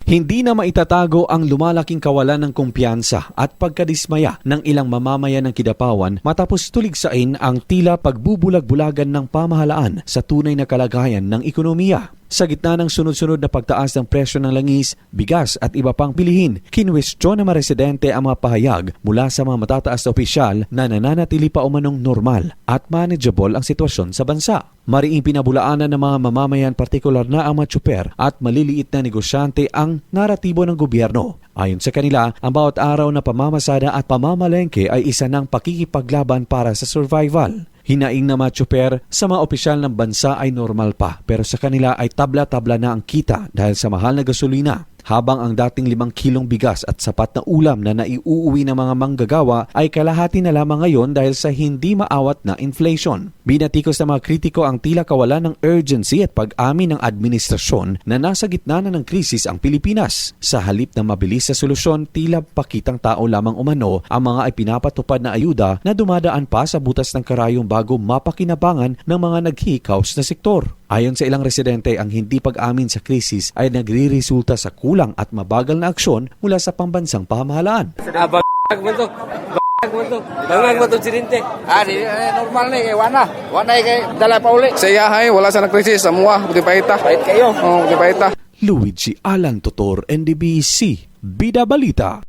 Hindi na maitatago ang lumalaking kawalan ng kumpiyansa at pagkadismaya ng ilang mamamayan ng Kidapawan matapos tuligsain ang tila pagbubulag-bulagan ng pamahalaan sa tunay na kalagayan ng ekonomiya. Sa gitna ng sunod-sunod na pagtaas ng presyo ng langis, bigas at iba pang bilihin, kinwestiyon ng mga residente ang mga pahayag mula sa mga matataas na opisyal na nananatili pa umanong normal at manageable ang sitwasyon sa bansa. Mariing pinabulaanan ng mga mamamayan, partikular na ang mga tsuper at maliliit na negosyante ang naratibo ng gobyerno. Ayon sa kanila, ang bawat araw na pamamasada at pamamalengke ay isa ng pakikipaglaban para sa survival. Hinaing na mga tsuper sa mga opisyal ng bansa ay normal pa, pero sa kanila ay tabla-tabla na ang kita dahil sa mahal na gasolina. Habang ang dating 5 kilong bigas at sapat na ulam na naiuuwi ng mga manggagawa ay kalahati na lamang ngayon dahil sa hindi maawat na inflation. Binatikos ng mga kritiko ang tila kawalan ng urgency at pag-amin ng administrasyon na nasa gitna na ng krisis ang Pilipinas. Sa halip na mabilis sa solusyon, tila pakitang tao lamang umano ang mga ipinapatupad na ayuda na dumadaan pa sa butas ng karayong bago mapakinabangan ng mga naghihikaos na sektor. Ayon sa ilang residente, ang hindi pag-amin sa krisis ay nagre-resulta sa kulang at mabagal na aksyon mula sa pambansang pamahalaan. Bangang mo to sirinte. Normal ni kay wana kay dala pa uli. Sa iyahay, wala sa krisis, samuha, buti paita. Pait kayo. Buti paita. Luigi Alan Totor, NDBC, Bida Balita.